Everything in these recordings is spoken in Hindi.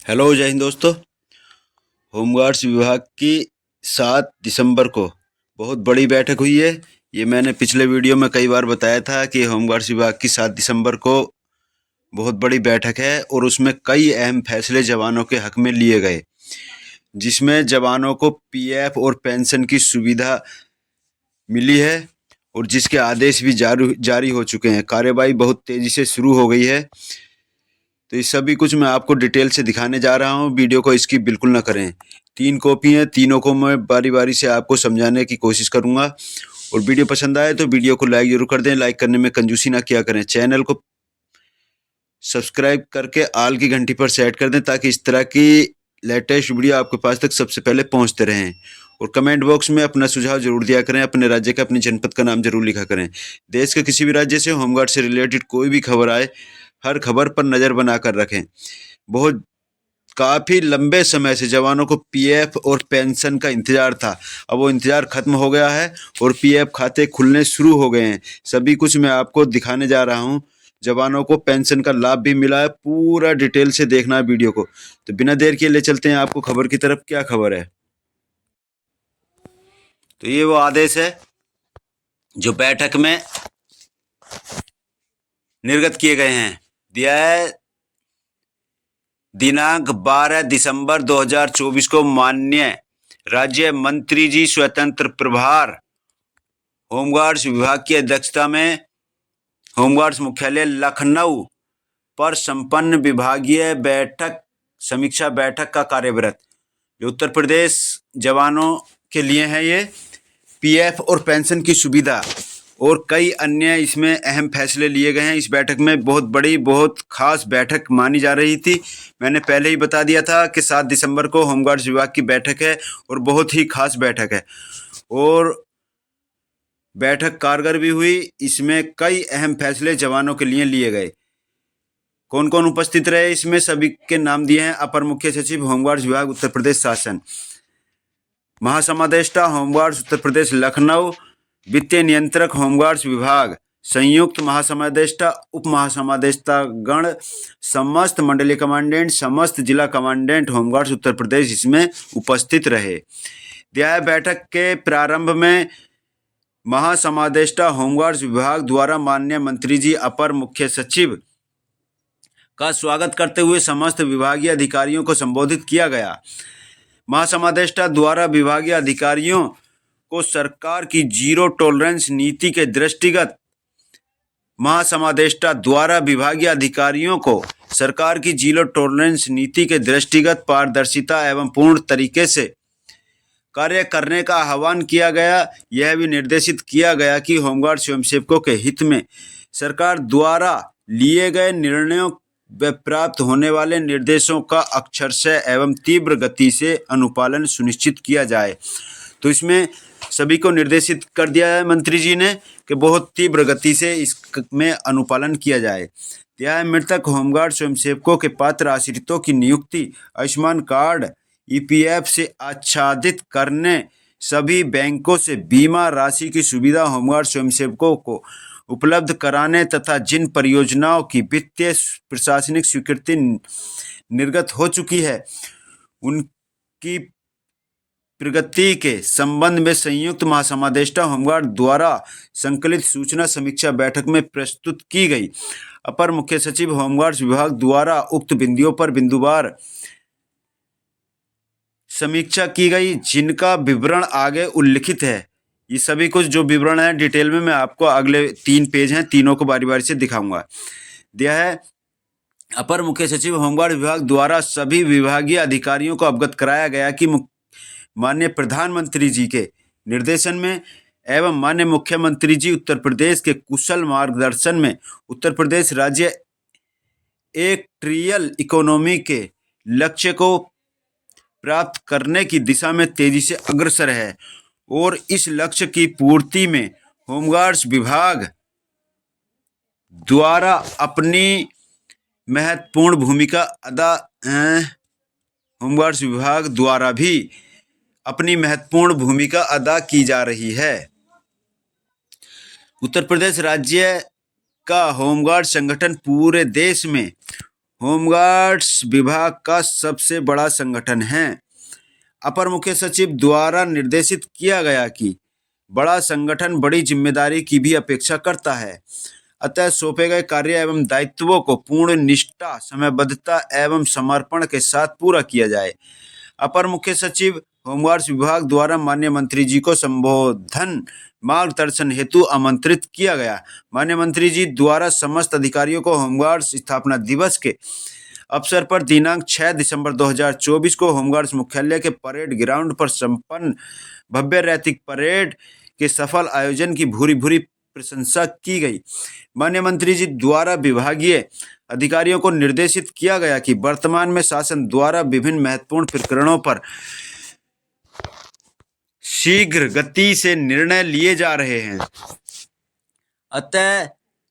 हेलो, जय हिंद दोस्तों। होमगार्ड्स विभाग की 7 दिसंबर को बहुत बड़ी बैठक हुई है। ये मैंने पिछले वीडियो में कई बार बताया था कि होमगार्ड्स विभाग की 7 दिसंबर को बहुत बड़ी बैठक है और उसमें कई अहम फैसले जवानों के हक में लिए गए, जिसमें जवानों को पीएफ और पेंशन की सुविधा मिली है और जिसके आदेश भी जारी हो चुके हैं। कार्यवाही बहुत तेज़ी से शुरू हो गई है। तो ये सभी कुछ मैं आपको डिटेल से दिखाने जा रहा हूँ। वीडियो को स्किप बिल्कुल ना करें। 3 कॉपी हैं, तीनों को मैं बारी बारी से आपको समझाने की कोशिश करूँगा। और वीडियो पसंद आए तो वीडियो को लाइक जरूर कर दें। लाइक करने में कंजूसी ना किया करें। चैनल को सब्सक्राइब करके आल की घंटी पर सेट कर दें ताकि इस तरह की लेटेस्ट वीडियो आपके पास तक सबसे पहले पहुँचते रहें। और कमेंट बॉक्स में अपना सुझाव जरूर दिया करें। अपने राज्य का, अपने जनपद का नाम जरूर लिखा करें। देश के किसी भी राज्य से होमगार्ड से रिलेटेड कोई भी खबर आए, हर खबर पर नज़र बनाकर रखें। बहुत काफ़ी लंबे समय से जवानों को पीएफ और पेंशन का इंतज़ार था। अब वो इंतज़ार ख़त्म हो गया है और पीएफ खाते खुलने शुरू हो गए हैं। सभी कुछ मैं आपको दिखाने जा रहा हूँ। जवानों को पेंशन का लाभ भी मिला है। पूरा डिटेल से देखना है वीडियो को। तो बिना देर किए ले चलते हैं आपको खबर की तरफ। क्या खबर है? तो ये वो आदेश है जो बैठक में निर्गत किए गए हैं। दिया है दिनांक 12 दिसंबर 2024 को माननीय राज्य मंत्री जी स्वतंत्र प्रभार होमगार्ड्स विभाग की अध्यक्षता में होमगार्ड्स मुख्यालय लखनऊ पर संपन्न विभागीय बैठक समीक्षा बैठक का कार्यव्रत। जो उत्तर प्रदेश जवानों के लिए है ये पीएफ और पेंशन की सुविधा और कई अन्य इसमें अहम फैसले लिए गए हैं। इस बैठक में बहुत बड़ी, बहुत खास बैठक मानी जा रही थी। मैंने पहले ही बता दिया था कि 7 दिसंबर को होमगार्ड्स विभाग की बैठक है और बहुत ही खास बैठक है और बैठक कारगर भी हुई। इसमें कई अहम फैसले जवानों के लिए गए। कौन कौन उपस्थित रहे इसमें सभी के नाम दिए हैं। अपर मुख्य सचिव होमगार्ड्स विभाग उत्तर प्रदेश शासन, महासमादेष्टा होमगार्ड्स उत्तर प्रदेश लखनऊ, वित्तीय नियंत्रक होमगार्ड्स विभाग, संयुक्त महासमादेष्टा उप महासमादेष्टा गण, समस्त मंडलीय कमांडेंट, समस्त जिला कमांडेंट होमगार्ड्स उत्तर प्रदेश इसमें उपस्थित रहे। दिया बैठक के प्रारंभ में महासमादेष्टा होमगार्ड्स विभाग द्वारा माननीय मंत्री जी अपर मुख्य सचिव का स्वागत करते हुए समस्त विभागीय अधिकारियों को संबोधित किया गया। महासमादेष्टा द्वारा विभागीय अधिकारियों को सरकार की जीरो टॉलरेंस नीति के दृष्टिगत महासमादेष्टा द्वारा विभागीय अधिकारियों को सरकार की जीरो टॉलरेंस नीति के दृष्टिगत पारदर्शिता एवं पूर्ण तरीके से कार्य करने का आह्वान किया गया। यह भी निर्देशित किया गया कि होमगार्ड स्वयंसेवकों के हित में सरकार द्वारा लिए गए निर्णयों व प्राप्त होने वाले निर्देशों का अक्षरशः एवं तीव्र गति से अनुपालन सुनिश्चित किया जाए। तो इसमें सभी को निर्देशित कर दिया है मंत्री जी ने कि बहुत तीव्र गति से इसमें अनुपालन किया जाए। यह मृतक होमगार्ड स्वयंसेवकों के पात्र आश्रितों की नियुक्ति आयुष्मान कार्ड ईपीएफ से आच्छादित करने, सभी बैंकों से बीमा राशि की सुविधा होमगार्ड स्वयंसेवकों को उपलब्ध कराने तथा जिन परियोजनाओं की वित्तीय प्रशासनिक स्वीकृति निर्गत हो चुकी है उनकी प्रगति के संबंध में संयुक्त महासमादेष्टा होमगार्ड द्वारा संकलित सूचना समीक्षा बैठक में प्रस्तुत की गई। अपर मुख्य सचिव होमगार्ड्स विभाग द्वारा उक्त बिंदुओं पर बिंदुवार समीक्षा की गई, जिनका विवरण आगे उल्लिखित है। ये सभी कुछ जो विवरण है डिटेल में मैं आपको अगले 3 पेज हैं, तीनों को बारी बारी से दिखाऊंगा। दिया है अपर मुख्य सचिव होमगार्ड विभाग द्वारा सभी विभागीय अधिकारियों को अवगत कराया गया कि माननीय प्रधानमंत्री जी के निर्देशन में एवं माननीय मुख्यमंत्री जी उत्तर प्रदेश के कुशल मार्गदर्शन में उत्तर प्रदेश राज्य एक ट्रिलियन इकोनॉमी के लक्ष्य को प्राप्त करने की दिशा में तेजी से अग्रसर है और इस लक्ष्य की पूर्ति में होमगार्ड्स विभाग द्वारा अपनी महत्वपूर्ण भूमिका अदा होमगार्ड्स विभाग द्वारा भी अपनी महत्वपूर्ण भूमिका अदा की जा रही है। उत्तर प्रदेश राज्य का होमगार्ड संगठन पूरे देश में होमगार्ड्स विभाग का सबसे बड़ा संगठन है। अपर मुख्य सचिव द्वारा निर्देशित किया गया कि बड़ा संगठन बड़ी जिम्मेदारी की भी अपेक्षा करता है, अतः सौंपे गए कार्य एवं दायित्वों को पूर्ण निष्ठा, समयबद्धता एवं समर्पण के साथ पूरा किया जाए। अपर मुख्य सचिव होमगार्ड्स विभाग द्वारा माननीय मंत्री जी को संबोधन मार्गदर्शन हेतु आमंत्रित किया गया। माननीय मंत्री जी द्वारा समस्त अधिकारियों को होमगार्ड्स स्थापना दिवस के अवसर पर दिनांक 6 दिसंबर 2024 को होमगार्ड्स मुख्यालय के परेड ग्राउंड पर संपन्न भव्य रैतिक परेड के सफल आयोजन की भूरी भूरी प्रशंसा की गई। माननीय मंत्री जी द्वारा विभागीय अधिकारियों को निर्देशित किया गया कि वर्तमान में शासन द्वारा विभिन्न महत्वपूर्ण प्रकरणों पर शीघ्र गति से निर्णय लिए जा रहे हैं, अतः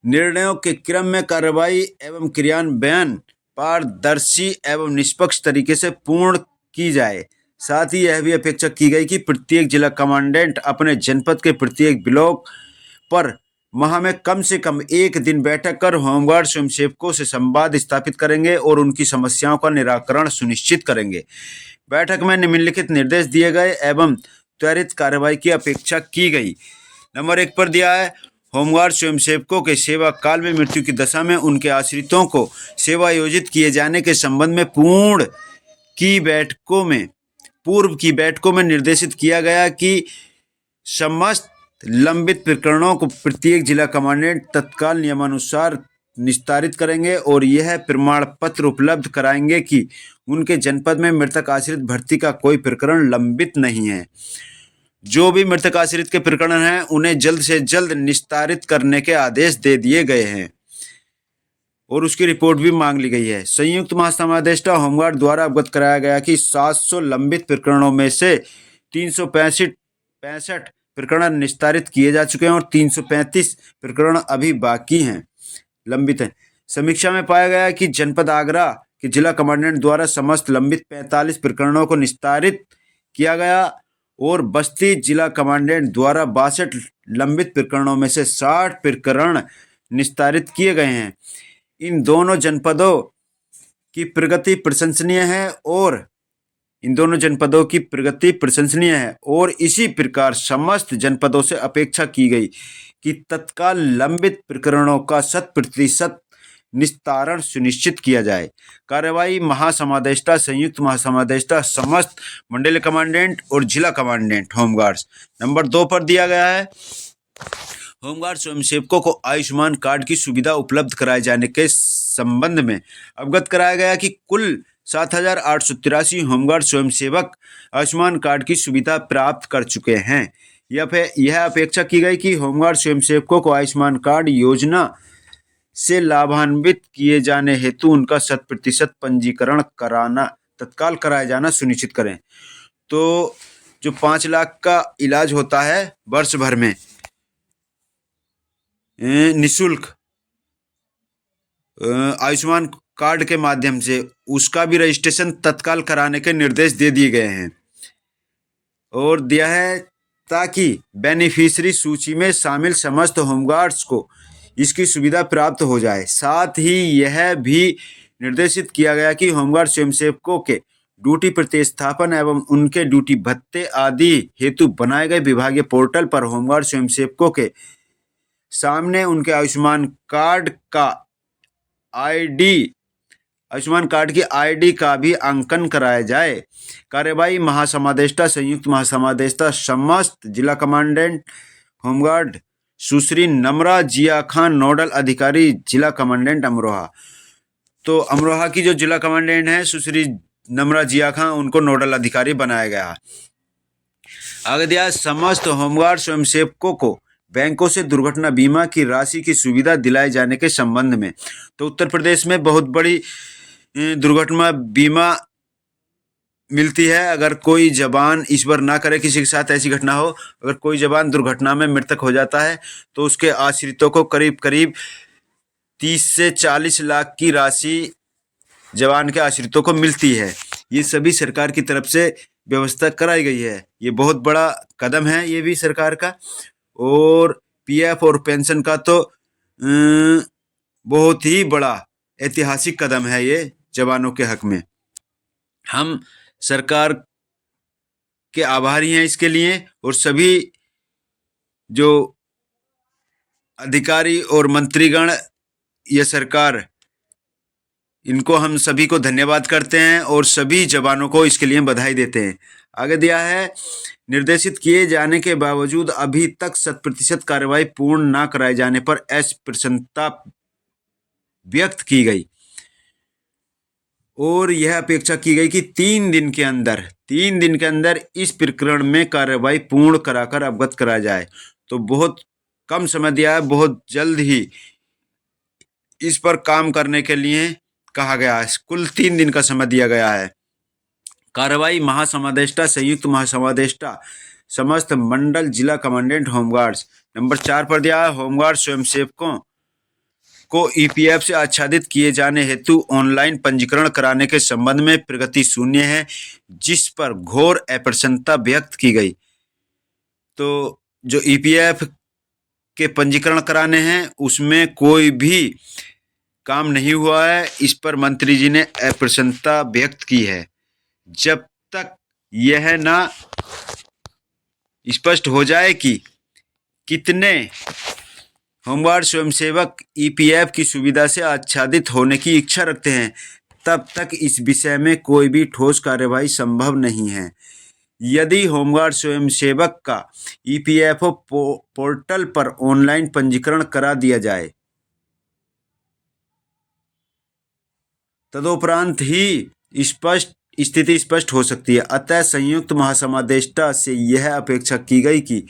निर्णयों के क्रम में कार्रवाई एवं क्रियान्वयन पारदर्शी एवं निष्पक्ष तरीके से पूर्ण की जाए। साथ ही यह भी अपेक्षा की गई कि प्रत्येक जिला कमांडेंट अपने जनपद के प्रत्येक ब्लॉक पर माह में कम से कम एक दिन बैठक कर होमगार्ड स्वयंसेवकों से संवाद स्थापित करेंगे और उनकी समस्याओं का निराकरण सुनिश्चित करेंगे। बैठक में निम्नलिखित निर्देश दिए गए एवं त्वरित कार्रवाई की अपेक्षा की गई। नंबर 1 पर दिया है, होमगार्ड स्वयंसेवकों के सेवा काल में मृत्यु की दशा में उनके आश्रितों को सेवा योजित किए जाने के संबंध में पूर्व की बैठकों में निर्देशित किया गया कि समस्त लंबित प्रकरणों को प्रत्येक जिला कमांडेंट तत्काल नियमानुसार निस्तारित करेंगे और यह प्रमाण पत्र उपलब्ध कराएंगे कि उनके जनपद में मृतक आश्रित भर्ती का कोई प्रकरण लंबित नहीं है। जो भी मृतक आश्रित के प्रकरण हैं उन्हें जल्द से जल्द निस्तारित करने के आदेश दे दिए गए हैं और उसकी रिपोर्ट भी मांग ली गई है। संयुक्त महासमादेष्टा होमगार्ड द्वारा अवगत कराया गया कि 700 लंबित प्रकरणों में से 365 प्रकरण निस्तारित किए जा चुके हैं और 335 प्रकरण अभी बाकी हैं, लंबित हैं। समीक्षा में पाया गया कि जनपद आगरा के जिला कमांडेंट द्वारा समस्त लंबित 45 प्रकरणों को निस्तारित किया गया और बस्ती जिला कमांडेंट द्वारा 62 लंबित प्रकरणों में से 60 प्रकरण निस्तारित किए गए हैं। इन दोनों जनपदों की प्रगति प्रशंसनीय है और इसी प्रकार समस्त जनपदों से अपेक्षा की गई कि तत्काल लंबित प्रकरणों का 100% निस्तारण सुनिश्चित किया जाए। कार्यवाही महासमादेष्टा, संयुक्त महासमादेष्टा, समस्त मंडलीय कमांडेंट और जिला कमांडेंट होमगार्ड्स। नंबर 2 पर दिया गया है, होमगार्ड स्वयंसेवकों को आयुष्मान कार्ड की सुविधा उपलब्ध कराए जाने के संबंध में अवगत कराया गया कि कुल 7,883 होमगार्ड स्वयंसेवक आयुष्मान कार्ड की सुविधा प्राप्त कर चुके हैं। यह अपेक्षा की गई कि होमगार्ड स्वयंसेवकों को आयुष्मान कार्ड योजना से लाभान्वित किए जाने हेतु उनका 100% पंजीकरण तत्काल कराया जाना सुनिश्चित करें। तो जो 5 लाख का इलाज होता है वर्ष भर में निःशुल्क आयुष्मान कार्ड के माध्यम से, उसका भी रजिस्ट्रेशन तत्काल कराने के निर्देश दे दिए गए हैं और दिया है ताकि बेनिफिशियरी सूची में शामिल समस्त होमगार्ड्स को इसकी सुविधा प्राप्त हो जाए। साथ ही यह भी निर्देशित किया गया कि होमगार्ड स्वयंसेवकों के ड्यूटी प्रतिस्थापन एवं उनके ड्यूटी भत्ते आदि हेतु बनाए गए विभागीय पोर्टल पर होमगार्ड स्वयंसेवकों के सामने उनके आयुष्मान कार्ड की आईडी का भी अंकन कराया जाए। कार्यवाही महासमादेष्टा, संयुक्त महासमादेष्टा, समस्त जिला कमांडेंट होमगार्ड सुश्री नम्रा जिया खान, नोडल अधिकारी जिला कमांडेंट अमरोहा। तो अमरोहा की जो जिला कमांडेंट है सुश्री नम्रा जिया खान, उनको नोडल अधिकारी बनाया गया। आगे दिया, समस्त होमगार्ड स्वयंसेवकों को बैंकों से दुर्घटना बीमा की राशि की सुविधा दिलाए जाने के संबंध में। तो उत्तर प्रदेश में बहुत बड़ी दुर्घटना बीमा मिलती है। अगर कोई जवान, ईश्वर ना करे किसी के साथ ऐसी घटना हो, अगर कोई जवान दुर्घटना में मृतक हो जाता है तो उसके आश्रितों को करीब करीब 30 से 40 लाख की राशि जवान के आश्रितों को मिलती है। ये सभी सरकार की तरफ से व्यवस्था कराई गई है। ये बहुत बड़ा कदम है ये भी सरकार का। और पीएफ और पेंशन का तो बहुत ही बड़ा ऐतिहासिक कदम है ये जवानों के हक में। हम सरकार के आभारी हैं इसके लिए, और सभी जो अधिकारी और मंत्रीगण, ये सरकार, इनको हम सभी को धन्यवाद करते हैं और सभी जवानों को इसके लिए बधाई देते हैं। आगे दिया है, निर्देशित किए जाने के बावजूद अभी तक 100% कार्रवाई पूर्ण न कराए जाने पर प्रसन्नता व्यक्त की गई और यह अपेक्षा की गई कि 3 दिन के अंदर इस प्रकरण में कार्रवाई पूर्ण कराकर अवगत कराया जाए। तो बहुत कम समय दिया है, बहुत जल्द ही इस पर काम करने के लिए कहा गया है। कुल 3 दिन का समय दिया गया है। कार्रवाई महासमादेष्टा, संयुक्त महासमादेष्टा, समस्त मंडल, जिला कमांडेंट, होमगार्ड्स। नंबर 4 पर दिया है, होमगार्ड स्वयंसेवकों को ईपीएफ से आच्छादित किए जाने हेतु ऑनलाइन पंजीकरण कराने के संबंध में प्रगति शून्य है, जिस पर घोर अप्रसन्नता व्यक्त की गई। तो जो ईपीएफ के पंजीकरण कराने हैं उसमें कोई भी काम नहीं हुआ है, इस पर मंत्री जी ने अप्रसन्नता व्यक्त की है। जब तक यह ना स्पष्ट हो जाए कि कितने होमगार्ड स्वयंसेवक ईपीएफ की सुविधा से आच्छादित होने की इच्छा रखते हैं, तब तक इस विषय में कोई भी ठोस कार्यवाही संभव नहीं है। यदि होमगार्ड स्वयंसेवक का ईपीएफओ पोर्टल पर ऑनलाइन पंजीकरण करा दिया जाए, तदोपरांत ही स्थिति स्पष्ट हो सकती है। अतः संयुक्त महासमादेष्टा से यह अपेक्षा की गई कि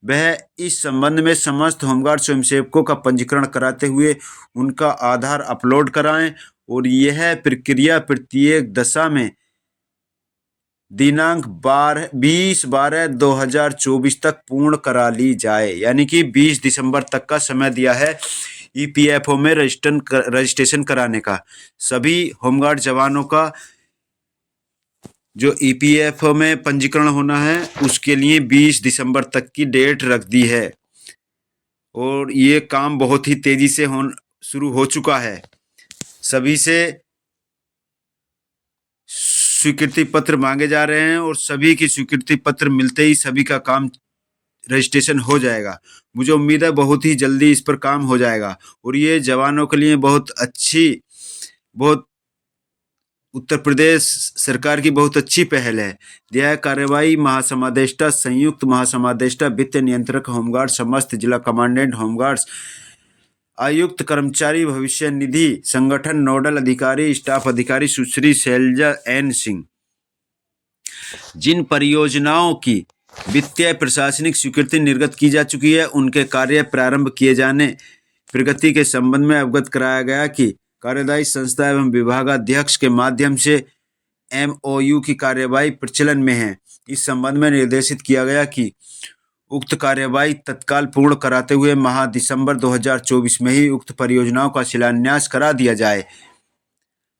वह इस संबंध में समस्त होमगार्ड स्वयंसेवकों का पंजीकरण कराते हुए उनका आधार अपलोड कराएं और यह प्रक्रिया प्रत्येक दशा में दिनांक 20/12/2024 तक पूर्ण करा ली जाए। यानी कि 20 दिसंबर तक का समय दिया है ईपीएफओ में रजिस्ट्रेशन कराने का। सभी होमगार्ड जवानों का जो ईपीएफओ में पंजीकरण होना है उसके लिए 20 दिसंबर तक की डेट रख दी है और ये काम बहुत ही तेजी से शुरू हो चुका है। सभी से स्वीकृति पत्र मांगे जा रहे हैं और सभी की स्वीकृति पत्र मिलते ही सभी का काम रजिस्ट्रेशन हो जाएगा। मुझे उम्मीद है बहुत ही जल्दी इस पर काम हो जाएगा और ये जवानों के लिए बहुत उत्तर प्रदेश सरकार की बहुत अच्छी पहल है। दिया है, कार्रवाई महासमादेष्टा, संयुक्त महासमादेष्टा, वित्त नियंत्रक होमगार्ड, समस्त जिला कमांडेंट होमगार्ड्स, आयुक्त, कर्मचारी भविष्य निधि संगठन, नोडल अधिकारी, स्टाफ अधिकारी सुश्री शैलजा एन सिंह। जिन परियोजनाओं की वित्तीय प्रशासनिक स्वीकृति निर्गत की जा चुकी है उनके कार्य प्रारंभ किए जाने प्रगति के संबंध में अवगत कराया गया कि कार्यदायी संस्था एवं विभागाध्यक्ष के माध्यम से एमओयू की कार्यवाही प्रचलन में है। इस संबंध में निर्देशित किया गया कि उक्त कार्यवाही तत्काल पूर्ण कराते हुए माह दिसंबर 2024 में ही उक्त परियोजनाओं का शिलान्यास करा दिया जाए।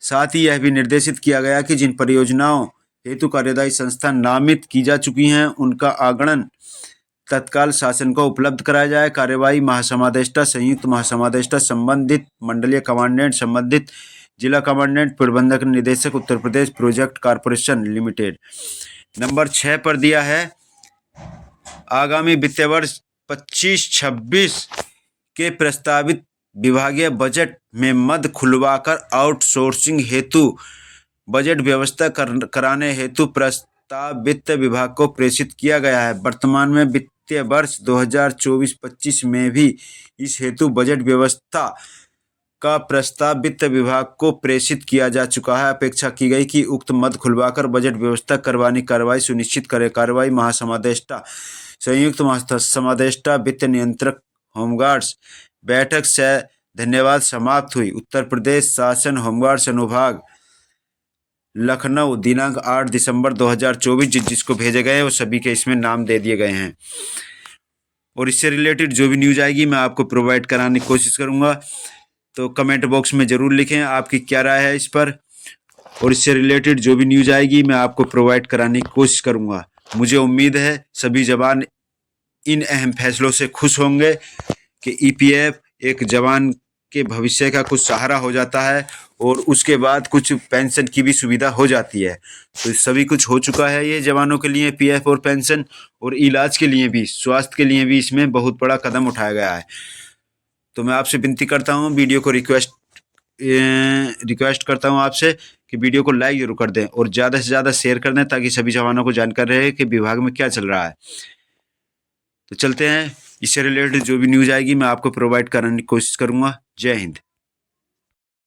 साथ ही यह भी निर्देशित किया गया कि जिन परियोजनाओं हेतु कार्यदायी संस्था नामित की जा चुकी हैं उनका आगणन तत्काल शासन को उपलब्ध कराया जाए। कार्यवाही महासमादेष्टा, संयुक्त महासमादेष्टा, संबंधित मंडलीय कमांडेंट, संबंधित जिला कमांडेंट, प्रबंधक निदेशक, Uttar Pradesh project corporation limited. Number 6 पर दिया है, आगामी वित्तीय वर्ष 25-26 के प्रस्तावित विभागीय बजट में मद खुलवाकर आउटसोर्सिंग हेतु बजट व्यवस्था कराने हेतु प्रस्ताव वित्त विभाग को प्रेषित किया गया है। वर्तमान में वित्तीय वर्ष 2024-25 में भी इस हेतु बजट व्यवस्था का प्रस्ताव वित्त विभाग को प्रेषित किया जा चुका है। अपेक्षा की गई कि उक्त मद खुलवाकर बजट व्यवस्था करवाने की कार्रवाई सुनिश्चित करे। कार्रवाई महासमादेष्टा, संयुक्त महासमादेष्टा, वित्त नियंत्रक होमगार्ड्स। बैठक से धन्यवाद समाप्त हुई। उत्तर प्रदेश शासन होमगार्ड्स अनुभाग लखनऊ, दिनांक 8 दिसंबर 2024। जिसको भेजे गए हैं वो सभी के इसमें नाम दे दिए गए हैं और इससे रिलेटेड जो भी न्यूज़ आएगी मैं आपको प्रोवाइड कराने की कोशिश करूंगा। तो कमेंट बॉक्स में ज़रूर लिखें आपकी क्या राय है इस पर, और इससे रिलेटेड जो भी न्यूज़ आएगी मैं आपको प्रोवाइड कराने की कोशिश करूंगा। मुझे उम्मीद है सभी जवान इन अहम फैसलों से खुश होंगे कि ईपीएफ एक जवान के भविष्य का कुछ सहारा हो जाता है और उसके बाद कुछ पेंशन की भी सुविधा हो जाती है। तो सभी कुछ हो चुका है ये जवानों के लिए, पीएफ और पेंशन, और इलाज के लिए भी, स्वास्थ्य के लिए भी इसमें बहुत बड़ा कदम उठाया गया है। तो मैं आपसे विनती करता हूँ, वीडियो को रिक्वेस्ट करता हूँ आपसे कि वीडियो को लाइक जरूर कर दें और ज़्यादा से ज़्यादा शेयर कर दें, ताकि सभी जवानों को जानकारी रहे कि विभाग में क्या चल रहा है। तो चलते हैं, इससे रिलेटेड जो भी न्यूज़ आएगी मैं आपको प्रोवाइड कराने की कोशिश करूँगा। जय हिंद।